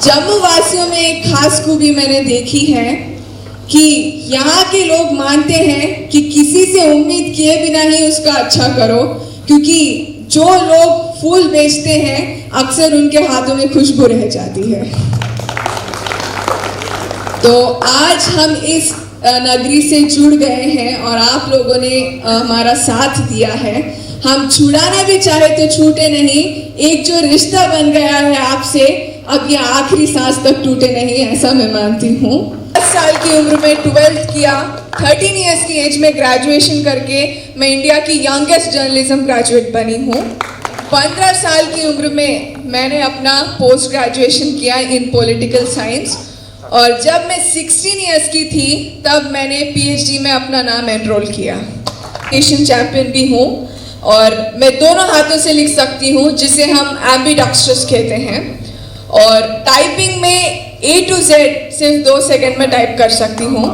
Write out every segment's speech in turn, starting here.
जम्मू वासियों में एक खास खूबी मैंने देखी है कि यहाँ के लोग मानते हैं कि किसी से उम्मीद किए बिना ही उसका अच्छा करो, क्योंकि जो लोग फूल बेचते हैं अक्सर उनके हाथों में खुशबू रह जाती है। तो आज हम इस नगरी से जुड़ गए हैं और आप लोगों ने हमारा साथ दिया है। हम छुड़ाना भी चाहे तो छूटे नहीं। एक जो रिश्ता बन गया है आपसे, अब ये आखिरी सांस तक टूटे नहीं, ऐसा मैं मानती हूँ। 10 साल की उम्र में 12th किया, 13 इयर्स की एज में ग्रेजुएशन करके मैं इंडिया की यंगेस्ट जर्नलिज्म ग्रेजुएट बनी हूँ। 15 साल की उम्र में मैंने अपना पोस्ट ग्रेजुएशन किया इन पॉलिटिकल साइंस, और जब मैं 16 इयर्स की थी तब मैंने PhD में अपना नाम एनरोल किया। एशियन चैंपियन भी हूँ और मैं दोनों हाथों से लिख सकती हूँ, जिसे हम एम्बिडेक्स्ट्रस कहते हैं, और टाइपिंग में A to Z सिर्फ 2 सेकंड में टाइप कर सकती हूँ।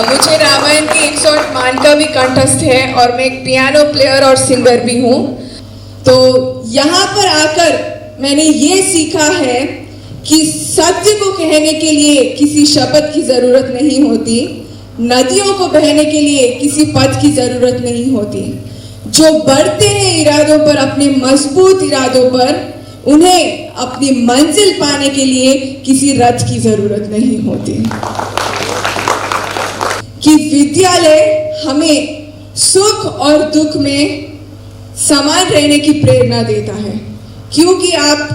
मुझे रामायण की 108 मान का भी कंठस्थ है और मैं एक पियानो प्लेयर और सिंगर भी हूँ। तो यहाँ पर आकर मैंने ये सीखा है कि सत्य को कहने के लिए किसी शब्द की जरूरत नहीं होती, नदियों को बहने के लिए किसी पथ की जरूरत नहीं होती। जो बढ़ते हैं इरादों पर, अपने मजबूत इरादों पर, उन्हें अपनी मंजिल पाने के लिए किसी रथ की जरूरत नहीं होती। कि विद्यालय हमें सुख और दुख में समान रहने की प्रेरणा देता है, क्योंकि आप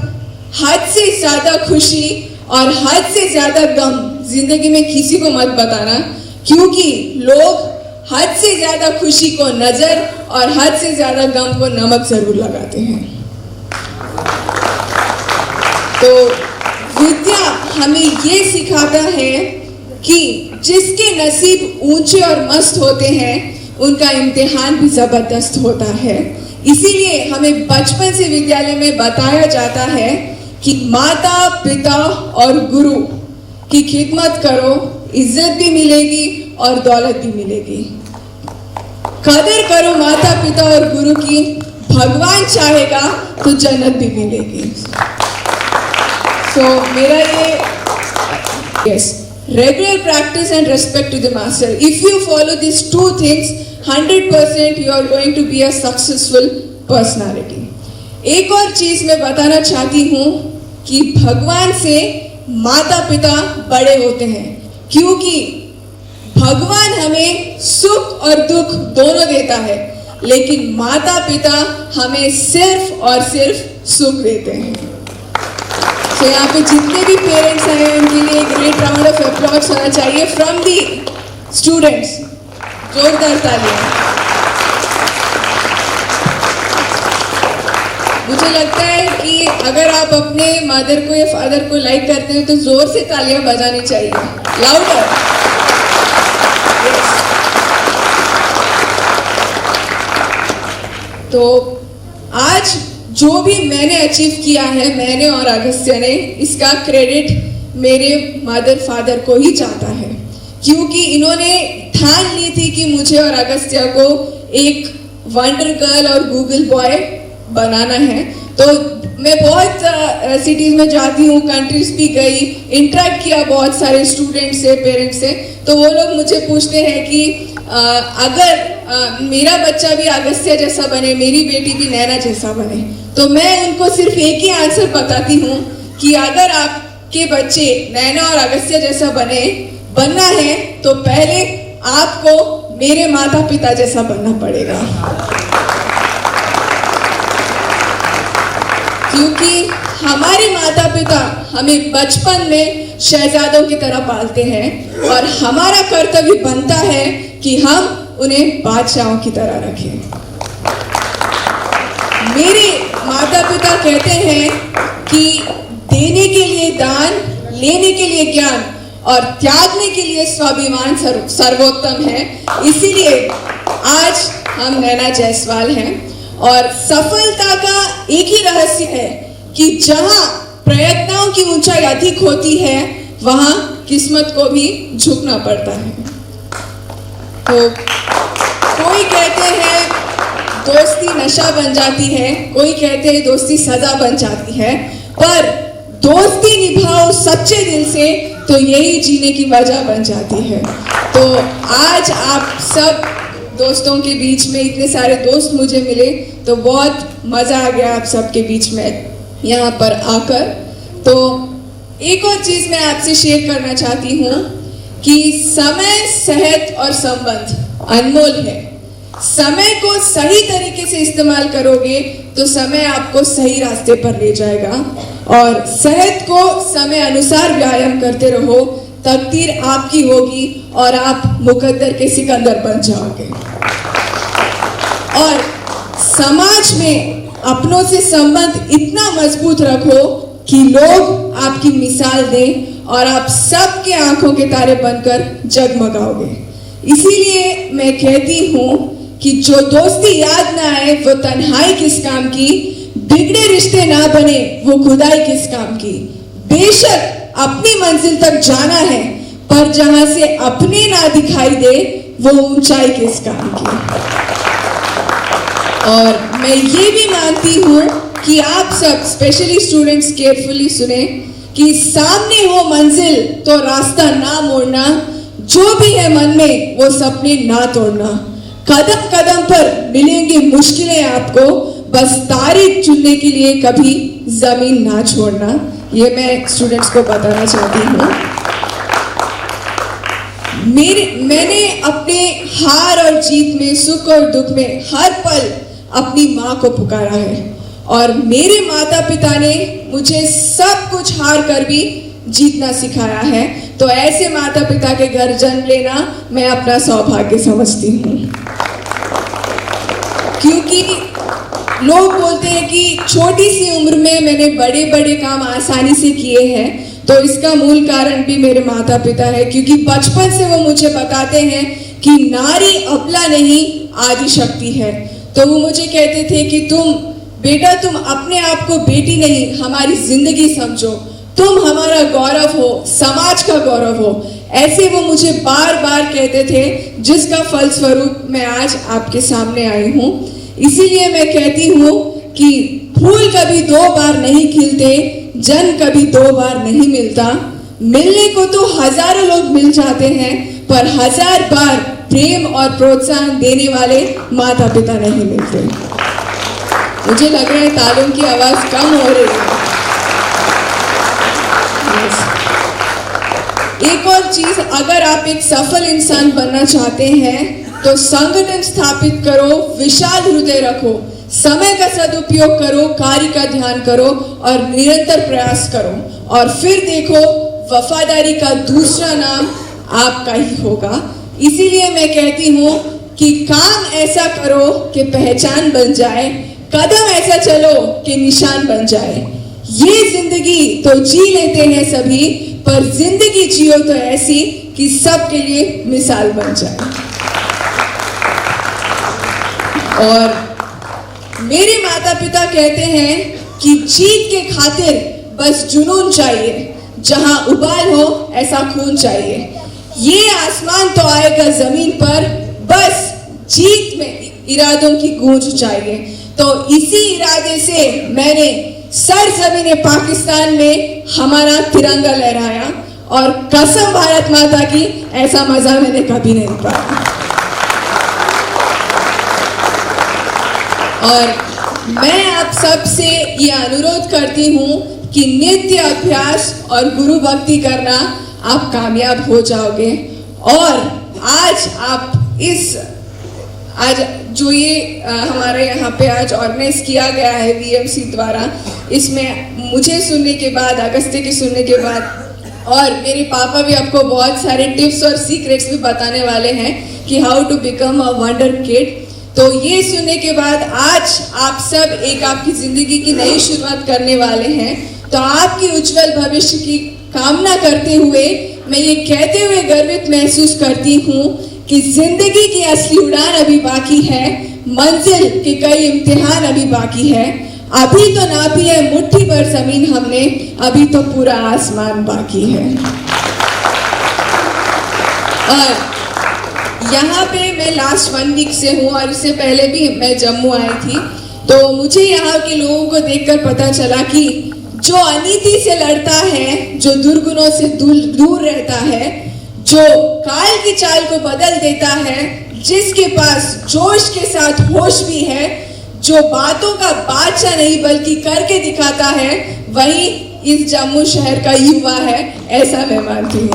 हद से ज्यादा खुशी और हद से ज्यादा गम जिंदगी में किसी को मत बताना, क्योंकि लोग हद से ज्यादा खुशी को नजर और हद से ज्यादा गम को नमक जरूर लगाते हैं। तो विद्या हमें ये सिखाता है कि जिसके नसीब ऊंचे और मस्त होते हैं उनका इम्तिहान भी जबरदस्त होता है। इसीलिए हमें बचपन से विद्यालय में बताया जाता है कि माता पिता और गुरु की खिदमत करो, इज्जत भी मिलेगी और दौलत भी मिलेगी। कदर करो माता पिता और गुरु की, भगवान चाहेगा तो जन्नत भी मिलेगी। मेरा ये regular practice and respect to the master. If you follow these 2 things, 100% you are going to be a successful personality. एक और चीज मैं बताना चाहती हूँ कि भगवान से माता पिता बड़े होते हैं, क्योंकि भगवान हमें सुख और दुख दोनों देता है, लेकिन माता पिता हमें सिर्फ और सिर्फ सुख देते हैं। तो यहाँ पे जितने भी पेरेंट्स हैं उनके लिए एक ग्रेट राउंड ऑफ अप्लॉज होना चाहिए फ्रॉम दी स्टूडेंट्स। जोरदार तालियां। मुझे लगता है कि अगर आप अपने मदर को या फादर को लाइक करते हैं तो जोर से तालियां बजानी चाहिए, लाउडर। तो आज जो भी मैंने अचीव किया है, मैंने और अगस्त्य ने, इसका क्रेडिट मेरे मदर फादर को ही जाता है, क्योंकि इन्होंने ठान ली थी कि मुझे और अगस्त्य को एक वंडर गर्ल और गूगल बॉय बनाना है। तो मैं बहुत सिटीज में जाती हूँ, कंट्रीज भी गई, इंटरेक्ट किया बहुत सारे स्टूडेंट से, पेरेंट्स से। तो वो लोग मुझे पूछते हैं कि अगर मेरा बच्चा भी अगस्त्य जैसा बने, मेरी बेटी भी नैना जैसा बने, तो मैं उनको सिर्फ एक ही आंसर बताती हूँ कि अगर आपके बच्चे नैना और अगस्त्य जैसा बनना है तो पहले आपको मेरे माता पिता जैसा बनना पड़ेगा, क्योंकि हमारे माता पिता हमें बचपन में शहजादों की तरह पालते हैं और हमारा कर्तव्य बनता है कि हम उन्हें बादशाहों की तरह रखें। मेरे माता पिता कहते हैं कि देने के लिए दान, लेने के लिए ज्ञान और त्यागने के लिए स्वाभिमान सर्वोत्तम है। इसीलिए आज हम नैना जायसवाल हैं और सफलता का एक ही रहस्य है कि जहां प्रयत्नों की ऊंचाई अधिक होती है वहां किस्मत को भी झुकना पड़ता है। तो कोई कहते हैं दोस्ती नशा बन जाती है, कोई कहते हैं दोस्ती सजा बन जाती है, पर दोस्ती निभाओ सच्चे दिल से तो यही जीने की वजह बन जाती है। तो आज आप सब दोस्तों के बीच में इतने सारे दोस्त मुझे मिले तो बहुत मजा आ गया आप सबके बीच में यहाँ पर आकर। तो एक और चीज मैं आपसे शेयर करना चाहती हूँ कि समय, सेहत और संबंध अनमोल है। समय को सही तरीके से इस्तेमाल करोगे तो समय आपको सही रास्ते पर ले जाएगा, और सेहत को समय अनुसार व्यायाम करते रहो, तकदीर आपकी होगी और आप मुकद्दर के सिकंदर बन जाओगे। और समाज में अपनों से संबंध इतना मजबूत रखो कि लोग आपकी मिसाल दें और आप सबके आंखों के तारे बनकर जगमगाओगे। इसीलिए मैं कहती हूँ कि जो दोस्ती याद ना आए वो तन्हाई किस काम की, बिगड़े रिश्ते ना बने वो खुदाई किस काम की। बेशक अपनी मंजिल तक जाना है पर जहां से अपने ना दिखाई दे वो ऊंचाई किस काम की। और मैं ये भी मानती हूँ कि आप सब स्पेशली स्टूडेंट्स केयरफुली सुने कि सामने हो मंजिल तो रास्ता ना मोड़ना, जो भी है मन में वो सपने ना तोड़ना। कदम कदम पर मिलेंगी मुश्किलें आपको, बस तारीख चुनने के लिए कभी जमीन ना छोड़ना। ये मैं स्टूडेंट्स को बताना चाहती हूँ। मैंने अपने हार और जीत में, सुख और दुख में हर पल अपनी माँ को पुकारा है, और मेरे माता पिता ने मुझे सब कुछ हार कर भी जीतना सिखाया है। तो ऐसे माता पिता के घर जन्म लेना मैं अपना सौभाग्य समझती हूँ, क्योंकि लोग बोलते हैं कि छोटी सी उम्र में मैंने बड़े बड़े काम आसानी से किए हैं, तो इसका मूल कारण भी मेरे माता पिता है, क्योंकि बचपन से वो मुझे बताते हैं कि नारी अबला नहीं आदि शक्ति है। तो वो मुझे कहते थे कि बेटा तुम अपने आप को बेटी नहीं हमारी जिंदगी समझो, तुम हमारा गौरव हो, समाज का गौरव हो। ऐसे वो मुझे बार बार कहते थे, जिसका फलस्वरूप मैं आज आपके सामने आई हूँ। इसीलिए मैं कहती हूँ कि फूल कभी दो बार नहीं खिलते, जन कभी दो बार नहीं मिलता। मिलने को तो हजारों लोग मिल जाते हैं, पर 1000 बार प्रेम और प्रोत्साहन देने वाले माता पिता नहीं मिलते। मुझे लग रहा है तालों की आवाज कम हो रही है। एक और चीज, अगर आप एक सफल इंसान बनना चाहते हैं तो संगठन स्थापित करो, विशाल हृदय रखो, समय का सदुपयोग करो, कार्य का ध्यान करो और निरंतर प्रयास करो, और फिर देखो वफादारी का दूसरा नाम आपका ही होगा। इसीलिए मैं कहती हूँ कि काम ऐसा करो कि पहचान बन जाए, कदम ऐसा चलो कि निशान बन जाए। ये जिंदगी तो जी लेते हैं सभी, पर जिंदगी जियो तो ऐसी कि सबके लिए मिसाल बन जाए। और मेरे माता पिता कहते हैं कि जीत के खातिर बस जुनून चाहिए, जहां उबाल हो ऐसा खून चाहिए। ये आसमान तो आएगा जमीन पर, बस जीत में इरादों की गूंज चाहिए। तो इसी इरादे से मैंने सरजमीन पाकिस्तान में हमारा तिरंगा लहराया, और कसम भारत माता की ऐसा मजा मैंने कभी नहीं पाया। और मैं आप सब से ये अनुरोध करती हूँ कि नित्य अभ्यास और गुरु भक्ति करना, आप कामयाब हो जाओगे। और आज जो ये हमारे यहाँ पे आज ऑर्गेनाइज किया गया है वीएमसी द्वारा, इसमें मुझे सुनने के बाद, अगस्त्य के सुनने के बाद, और मेरे पापा भी आपको बहुत सारे टिप्स और सीक्रेट्स भी बताने वाले हैं कि how to become a wonder kid. तो ये सुनने के बाद आज आप सब एक आपकी जिंदगी की नई शुरुआत करने वाले हैं। तो आपकी उज्जवल भविष्य की कामना करते हुए मैं ये कहते हुए गर्वित महसूस करती हूँ कि जिंदगी की असली उड़ान अभी बाकी है, मंजिल के कई इम्तिहान अभी बाकी है। अभी तो नापी है मुट्ठी भर जमीन हमने, अभी तो पूरा आसमान बाकी है। और यहाँ पे मैं लास्ट 1 वीक से हूँ, और इससे पहले भी मैं जम्मू आई थी। तो मुझे यहाँ के लोगों को देखकर पता चला कि जो अनीति से लड़ता है, जो दुर्गुणों से दूर रहता है, जो काल की चाल को बदल देता है, जिसके पास जोश के साथ होश भी है, जो बातों का बादशाह नहीं बल्कि करके दिखाता है, वही इस जम्मू शहर का युवा है, ऐसा मैं मानती हूँ।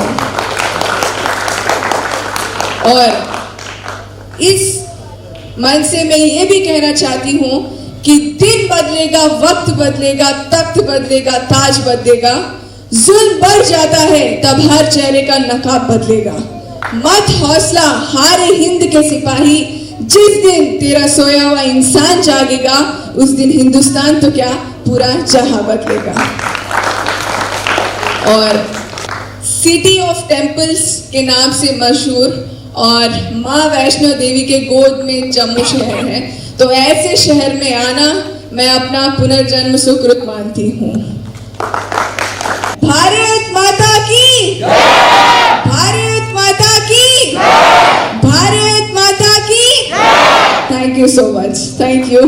और इस मन से मैं ये भी कहना चाहती हूँ कि दिन बदलेगा, वक्त बदलेगा, तख्त बदलेगा, ताज बदलेगा, जुल्म बढ़ जाता है तब हर चेहरे का नकाब बदलेगा। मत हौसला हारे हिंद के सिपाही, जिस दिन तेरा सोया हुआ इंसान जागेगा, उस दिन हिंदुस्तान तो क्या पूरा जहां बदलेगा। और सिटी ऑफ टेम्पल्स के नाम से मशहूर और माँ वैष्णो देवी के गोद में जम्मू शहर है, तो ऐसे शहर में आना मैं अपना पुनर्जन्म सुकृत मानती हूँ। भारत माता की, भारत माता की, भारत माता की। Thank you so much, thank you.